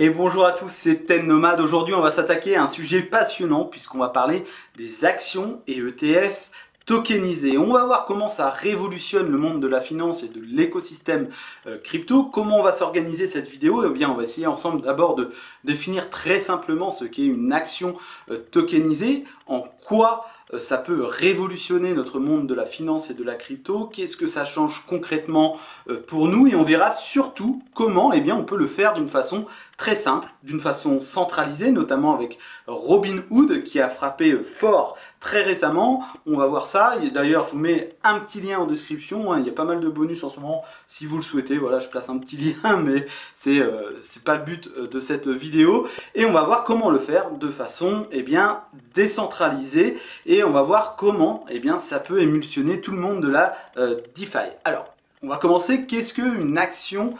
Et bonjour à tous, c'est Ten Nomade. Aujourd'hui, on va s'attaquer à un sujet passionnant puisqu'on va parler des actions et ETF tokenisés. On va voir comment ça révolutionne le monde de la finance et de l'écosystème crypto. Comment on va s'organiser cette vidéo? Eh bien, on va essayer ensemble d'abord de définir très simplement ce qu'est une action tokenisée, en quoi ça peut révolutionner notre monde de la finance et de la crypto, qu'est-ce que ça change concrètement pour nous, et on verra surtout comment on peut le faire d'une façon très simple, d'une façon centralisée, notamment avec Robinhood qui a frappé fort très récemment. On va voir ça, d'ailleurs je vous mets un petit lien en description, il y a pas mal de bonus en ce moment si vous le souhaitez, voilà, je place un petit lien, mais c'est pas le but de cette vidéo, et on va voir comment le faire de façon décentralisée, et on va voir comment ça peut émulsionner tout le monde de la DeFi. Alors, on va commencer. Qu'est-ce qu'une action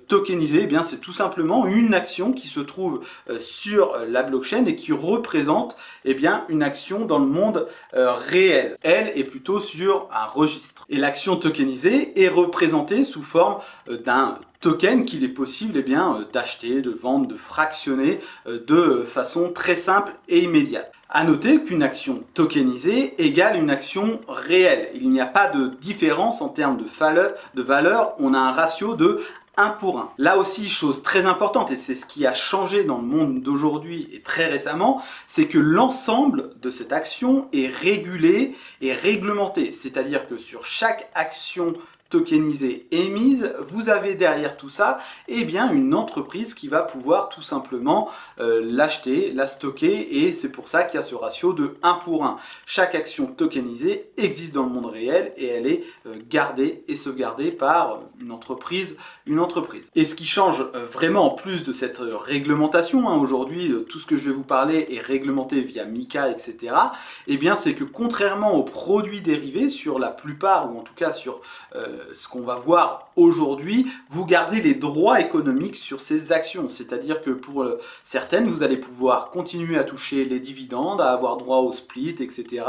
tokenisée? C'est tout simplement une action qui se trouve sur la blockchain et qui représente une action dans le monde réel. Elle est plutôt sur un registre. Et l'action tokenisée est représentée sous forme d'un token qu'il est possible d'acheter, de vendre, de fractionner de façon très simple et immédiate. A noter qu'une action tokenisée égale une action réelle. Il n'y a pas de différence en termes de valeur, on a un ratio de 1 pour 1. Là aussi, chose très importante, et c'est ce qui a changé dans le monde d'aujourd'hui et très récemment, c'est que l'ensemble de cette action est régulé et réglementé. C'est-à-dire que sur chaque action tokenisée émise, vous avez derrière tout ça une entreprise qui va pouvoir tout simplement l'acheter, la stocker, et c'est pour ça qu'il y a ce ratio de 1 pour 1. Chaque action tokenisée existe dans le monde réel et elle est gardée et sauvegardée par une entreprise. Et ce qui change vraiment, en plus de cette réglementation, aujourd'hui tout ce que je vais vous parler est réglementé via MiCA, etc. C'est que contrairement aux produits dérivés, sur la plupart, ou en tout cas sur ce qu'on va voir aujourd'hui, vous gardez les droits économiques sur ces actions. C'est-à-dire que pour certaines, vous allez pouvoir continuer à toucher les dividendes, à avoir droit au split, etc.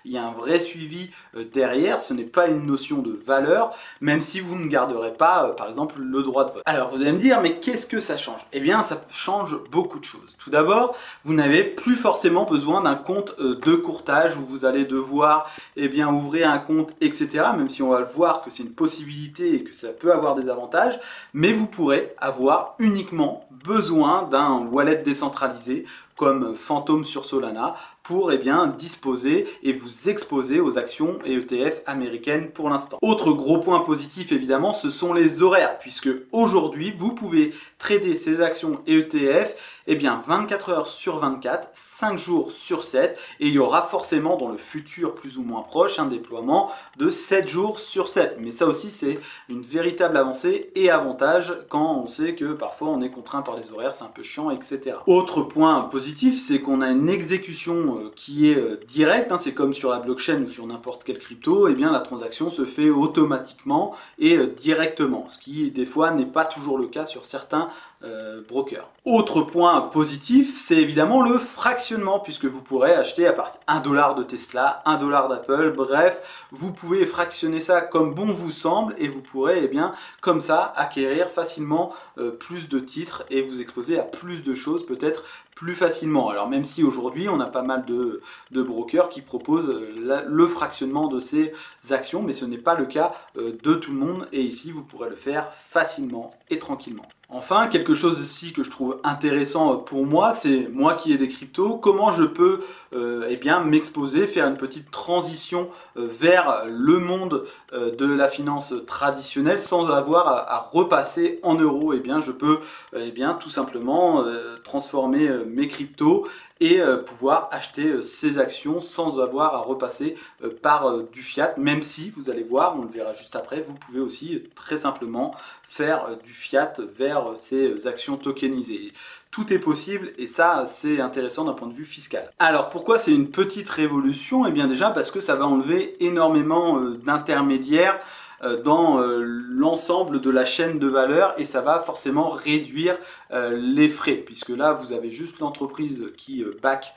Il y a un vrai suivi derrière, ce n'est pas une notion de valeur, même si vous ne garderez pas, par exemple, le droit de vote. Alors, vous allez me dire, mais qu'est-ce que ça change? Ça change beaucoup de choses. Tout d'abord, vous n'avez plus forcément besoin d'un compte de courtage où vous allez devoir ouvrir un compte, etc. Même si on va le voir que c'est une possibilité et que ça peut avoir des avantages, mais vous pourrez avoir uniquement besoin d'un wallet décentralisé comme Phantom sur Solana pour disposer et vous exposer aux actions et ETF américaines pour l'instant. Autre gros point positif évidemment, ce sont les horaires, puisque aujourd'hui vous pouvez trader ces actions et ETF 24 heures sur 24, 5 jours sur 7, et il y aura forcément dans le futur plus ou moins proche un déploiement de 7 jours sur 7. Mais ça aussi c'est une véritable avancée et avantage quand on sait que parfois on est contraint par les horaires, c'est un peu chiant, etc. Autre point positif, c'est qu'on a une exécution qui est directe, c'est comme sur la blockchain ou sur n'importe quelle crypto, la transaction se fait automatiquement et directement, ce qui des fois n'est pas toujours le cas sur certains brokers. Autre point positif, c'est évidemment le fractionnement, puisque vous pourrez acheter à partir de $1 de Tesla, $1 d'Apple, bref, vous pouvez fractionner ça comme bon vous semble, et vous pourrez comme ça acquérir facilement plus de titres et vous exposer à plus de choses peut-être plus facilement. Alors même si aujourd'hui on a pas mal de brokers qui proposent le fractionnement de ces actions, mais ce n'est pas le cas de tout le monde, et ici vous pourrez le faire facilement et tranquillement. Enfin, quelque chose aussi que je trouve intéressant pour moi, c'est moi qui ai des cryptos, comment je peux m'exposer, faire une petite transition vers le monde de la finance traditionnelle sans avoir à repasser en euros. Je peux tout simplement transformer mes cryptos et pouvoir acheter ces actions sans avoir à repasser par du fiat, même si, vous allez voir, on le verra juste après, vous pouvez aussi très simplement faire du fiat vers ces actions tokenisées. Tout est possible, et ça c'est intéressant d'un point de vue fiscal. Alors pourquoi c'est une petite révolution? Déjà parce que ça va enlever énormément d'intermédiaires dans l'ensemble de la chaîne de valeur et ça va forcément réduire les frais puisque là vous avez juste l'entreprise qui back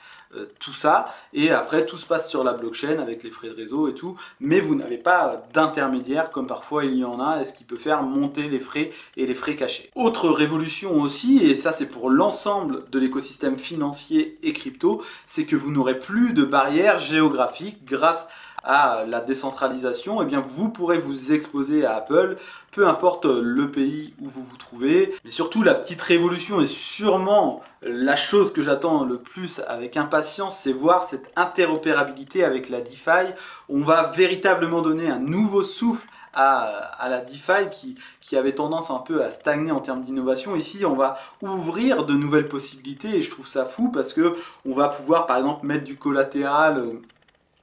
tout ça et après tout se passe sur la blockchain avec les frais de réseau et tout, mais vous n'avez pas d'intermédiaire comme parfois il y en a, ce qui peut faire monter les frais et les frais cachés. Autre révolution aussi, et ça c'est pour l'ensemble de l'écosystème financier et crypto, c'est que vous n'aurez plus de barrières géographiques grâce à la décentralisation. Et bien vous pourrez vous exposer à Apple, peu importe le pays où vous vous trouvez. Mais surtout la petite révolution et sûrement la chose que j'attends le plus avec impatience, c'est voir cette interopérabilité avec la DeFi. On va véritablement donner un nouveau souffle à la DeFi qui avait tendance un peu à stagner en termes d'innovation. Ici, on va ouvrir de nouvelles possibilités et je trouve ça fou parce que on va pouvoir par exemple mettre du collatéral.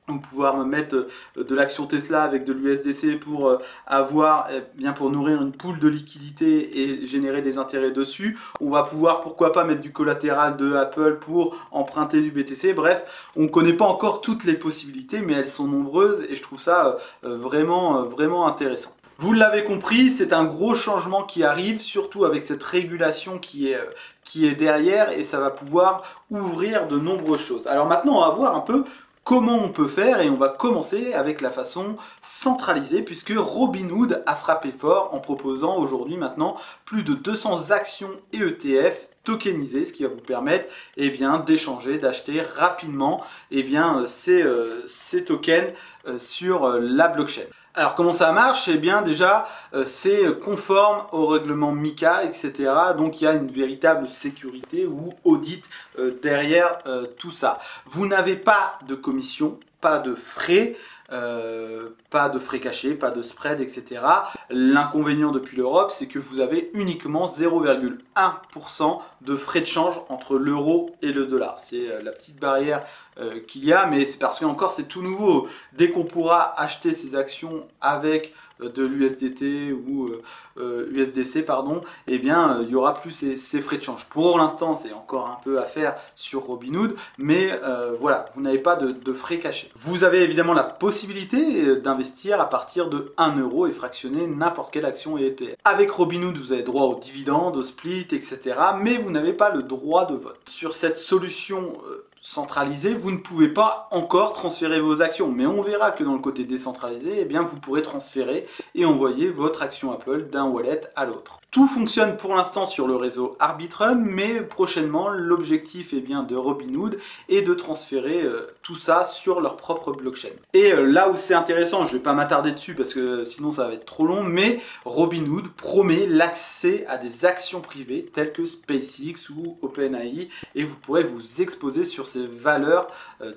On va pouvoir mettre de l'action Tesla avec de l'USDC pour avoir, bien pour nourrir une pool de liquidité et générer des intérêts dessus. On va pouvoir, pourquoi pas, mettre du collatéral de Apple pour emprunter du BTC. Bref, on ne connaît pas encore toutes les possibilités, mais elles sont nombreuses et je trouve ça vraiment intéressant. Vous l'avez compris, c'est un gros changement qui arrive, surtout avec cette régulation qui est derrière et ça va pouvoir ouvrir de nombreuses choses. Alors maintenant, on va voir un peu comment on peut faire et on va commencer avec la façon centralisée puisque Robinhood a frappé fort en proposant aujourd'hui maintenant plus de 200 actions et ETF tokenisés, ce qui va vous permettre d'échanger, d'acheter rapidement ces tokens sur la blockchain. Alors comment ça marche? Eh bien déjà c'est conforme au règlement MiCA, etc. Donc il y a une véritable sécurité ou audit derrière tout ça. Vous n'avez pas de commission, pas de frais cachés, pas de spread, etc. L'inconvénient depuis l'Europe, c'est que vous avez uniquement 0,1% de frais de change entre l'euro et le dollar. C'est la petite barrière qu'il y a, mais c'est parce qu'encore c'est tout nouveau. Dès qu'on pourra acheter ces actions avec de l'USDT ou USDC, pardon, eh bien il y aura plus ces frais de change. Pour l'instant, c'est encore un peu à faire sur Robinhood, mais voilà, vous n'avez pas de frais cachés. Vous avez évidemment la possibilité d'investir à partir de 1 euro et fractionner n'importe quelle action et ETF. Avec Robinhood, vous avez droit aux dividendes, aux splits, etc. Mais vous n'avez pas le droit de vote. Sur cette solution centralisé, vous ne pouvez pas encore transférer vos actions, mais on verra que dans le côté décentralisé, eh bien vous pourrez transférer et envoyer votre action Apple d'un wallet à l'autre. Tout fonctionne pour l'instant sur le réseau Arbitrum, mais prochainement l'objectif de Robinhood est de transférer tout ça sur leur propre blockchain. Et là où c'est intéressant, je ne vais pas m'attarder dessus parce que sinon ça va être trop long, mais Robinhood promet l'accès à des actions privées telles que SpaceX ou OpenAI et vous pourrez vous exposer sur ces valeurs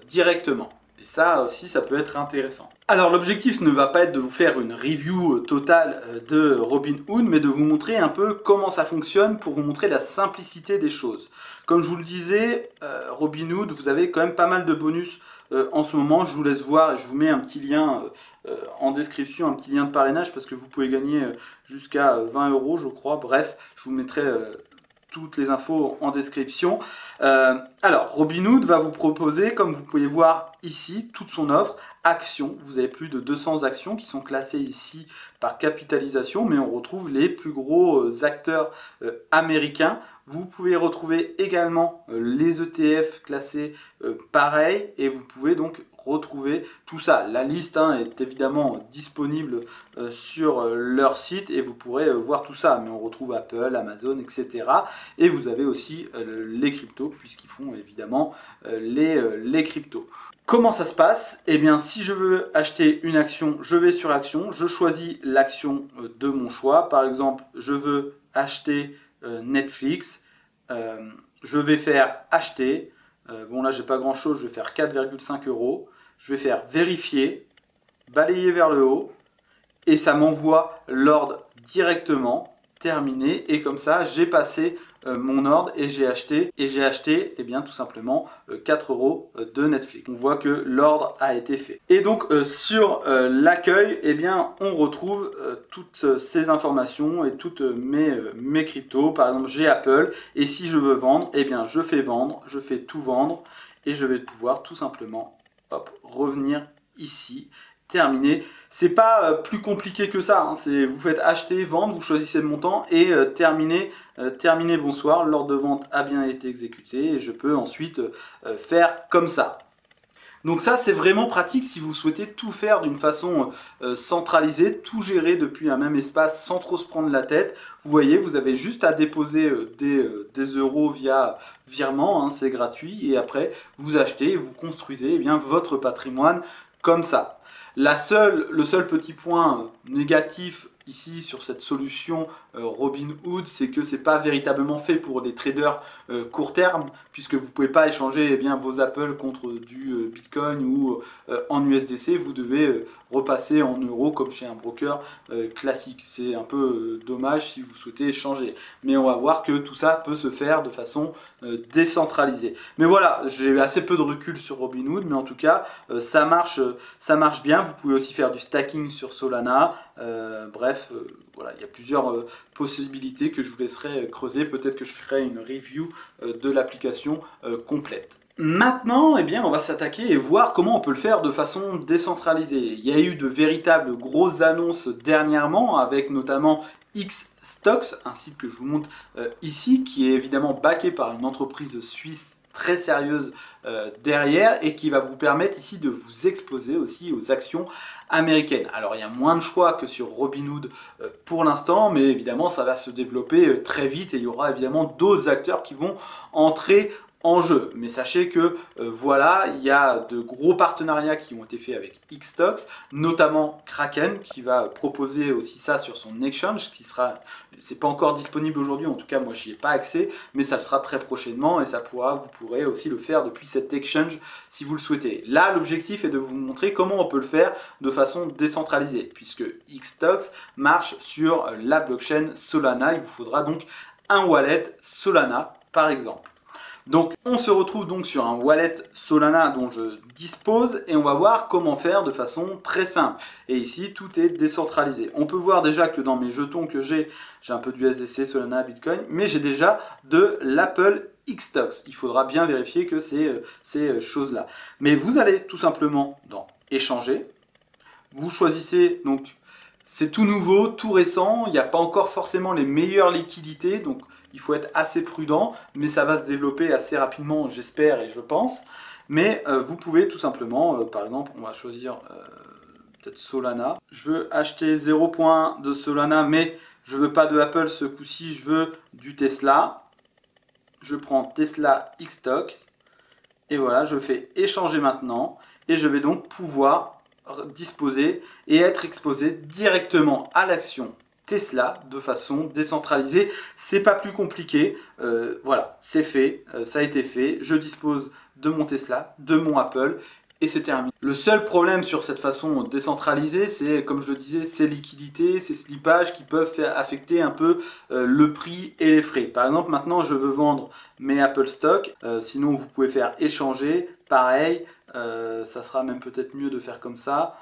directement. Et ça aussi, ça peut être intéressant. Alors l'objectif ne va pas être de vous faire une review totale de Robinhood, mais de vous montrer un peu comment ça fonctionne pour vous montrer la simplicité des choses. Comme je vous le disais, Robinhood, vous avez quand même pas mal de bonus en ce moment. Je vous laisse voir et je vous mets un petit lien en description, un petit lien de parrainage parce que vous pouvez gagner jusqu'à 20 euros je crois. Bref, je vous mettrai toutes les infos en description. Alors, Robinhood va vous proposer, comme vous pouvez voir ici, toute son offre, actions. Vous avez plus de 200 actions qui sont classées ici par capitalisation, mais on retrouve les plus gros acteurs américains. Vous pouvez retrouver également les ETF classés pareil, et vous pouvez donc retrouver tout ça. La liste est évidemment disponible sur leur site et vous pourrez voir tout ça. Mais on retrouve Apple, Amazon, etc. Et vous avez aussi les cryptos puisqu'ils font évidemment les cryptos. Comment ça se passe? Eh bien, si je veux acheter une action, je vais sur action, je choisis l'action de mon choix. Par exemple, je veux acheter Netflix. Je vais faire acheter. Bon là j'ai pas grand chose, je vais faire 4,5 euros. Je vais faire vérifier, balayer vers le haut et ça m'envoie l'ordre directement, terminé, et comme ça j'ai passé mon ordre et j'ai acheté tout simplement 4 euros de Netflix. On voit que l'ordre a été fait. Et donc sur l'accueil, on retrouve toutes ces informations et toutes mes cryptos. Par exemple, j'ai Apple et si je veux vendre, je fais vendre, je fais tout vendre et je vais pouvoir tout simplement revenir ici terminé. C'est pas plus compliqué que ça, hein. Vous faites acheter, vendre, vous choisissez le montant et terminer, bonsoir, l'ordre de vente a bien été exécuté et je peux ensuite faire comme ça. Donc ça c'est vraiment pratique si vous souhaitez tout faire d'une façon centralisée, tout gérer depuis un même espace sans trop se prendre la tête. Vous voyez, vous avez juste à déposer des euros via virement, hein, c'est gratuit, et après vous achetez et vous construisez eh bien, votre patrimoine comme ça. Le seul petit point négatif ici sur cette solution Robinhood, c'est que c'est pas véritablement fait pour des traders court terme, puisque vous pouvez pas échanger eh bien, vos Apple contre du Bitcoin ou en USDC, vous devez repasser en euros comme chez un broker classique. C'est un peu dommage si vous souhaitez échanger, mais on va voir que tout ça peut se faire de façon décentralisée. Mais voilà, j'ai assez peu de recul sur Robinhood, mais en tout cas ça marche bien. Vous pouvez aussi faire du stacking sur Solana, bref, voilà, il y a plusieurs possibilités que je vous laisserai creuser. Peut-être que je ferai une review de l'application complète. Maintenant, eh bien, on va s'attaquer et voir comment on peut le faire de façon décentralisée. Il y a eu de véritables grosses annonces dernièrement, avec notamment Xstocks, un site que je vous montre ici, qui est évidemment backé par une entreprise suisse très sérieuse derrière et qui va vous permettre ici de vous exposer aussi aux actions américaines. Alors il y a moins de choix que sur Robinhood pour l'instant, mais évidemment ça va se développer très vite et il y aura évidemment d'autres acteurs qui vont entrer en jeu. Mais sachez que voilà, il y a de gros partenariats qui ont été faits avec Xstocks, notamment Kraken qui va proposer aussi ça sur son exchange, qui sera, c'est pas encore disponible aujourd'hui, en tout cas moi j'y ai pas accès, mais ça le sera très prochainement et vous pourrez aussi le faire depuis cet exchange si vous le souhaitez. Là l'objectif est de vous montrer comment on peut le faire de façon décentralisée, puisque Xstocks marche sur la blockchain Solana. Il vous faudra donc un wallet Solana par exemple. Donc on se retrouve donc sur un wallet Solana dont je dispose et on va voir comment faire de façon très simple. Et ici tout est décentralisé. On peut voir déjà que dans mes jetons que j'ai un peu du USDC, Solana, Bitcoin, mais j'ai déjà de l'Apple Xstocks. Il faudra bien vérifier que c'est ces choses-là. Mais vous allez tout simplement dans échanger. Vous choisissez donc, c'est tout nouveau, tout récent, il n'y a pas encore forcément les meilleures liquidités, donc il faut être assez prudent, mais ça va se développer assez rapidement, j'espère et je pense. Mais vous pouvez tout simplement, par exemple, on va choisir peut-être Solana. Je veux acheter 0.1 de Solana, mais je veux pas de Apple ce coup-ci, je veux du Tesla. Je prends Tesla Xstocks et voilà, je fais échanger maintenant et je vais donc pouvoir disposer et être exposé directement à l'action Tesla de façon décentralisée. C'est pas plus compliqué, voilà, c'est fait, ça a été fait, je dispose de mon Tesla, de mon Apple et c'est terminé. Le seul problème sur cette façon décentralisée, c'est, comme je le disais, ces liquidités, ces slippages qui peuvent affecter un peu le prix et les frais. Par exemple, maintenant je veux vendre mes Apple Stock, sinon vous pouvez faire échanger, pareil, ça sera même peut-être mieux de faire comme ça.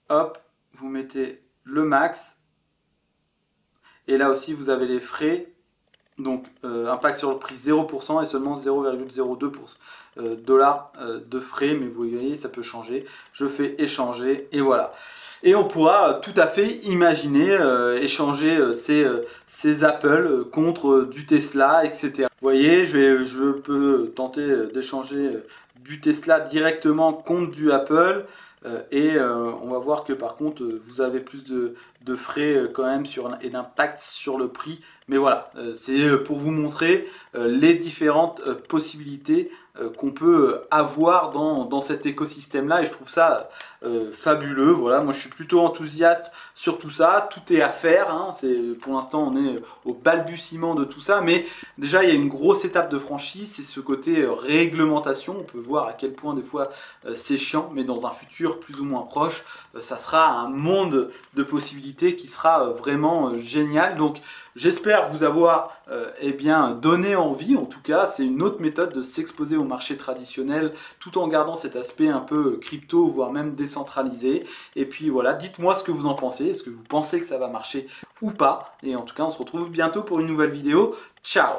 Hop, vous mettez le max. Et là aussi, vous avez les frais. Donc, impact sur le prix 0% et seulement 0,02 dollars de frais. Mais vous voyez, ça peut changer. Je fais échanger et voilà. Et on pourra tout à fait imaginer échanger ces Apple contre du Tesla, etc. Vous voyez, je peux tenter d'échanger du Tesla directement contre du Apple. On va voir que par contre vous avez plus de frais quand même et d'impact sur le prix. Mais voilà, c'est pour vous montrer les différentes possibilités qu'on peut avoir dans cet écosystème-là. Et je trouve ça fabuleux. Voilà, moi je suis plutôt enthousiaste sur tout ça. Tout est à faire. Hein. Pour l'instant, on est au balbutiement de tout ça. Mais déjà, il y a une grosse étape de franchise. C'est ce côté réglementation. On peut voir à quel point des fois c'est chiant. Mais dans un futur plus ou moins proche, ça sera un monde de possibilités qui sera vraiment génial. Donc, j'espère vous avoir donné envie. En tout cas, c'est une autre méthode de s'exposer au marché traditionnel tout en gardant cet aspect un peu crypto, voire même décentralisé. Et puis voilà, dites-moi ce que vous en pensez. Est-ce que vous pensez que ça va marcher ou pas? Et en tout cas, on se retrouve bientôt pour une nouvelle vidéo. Ciao!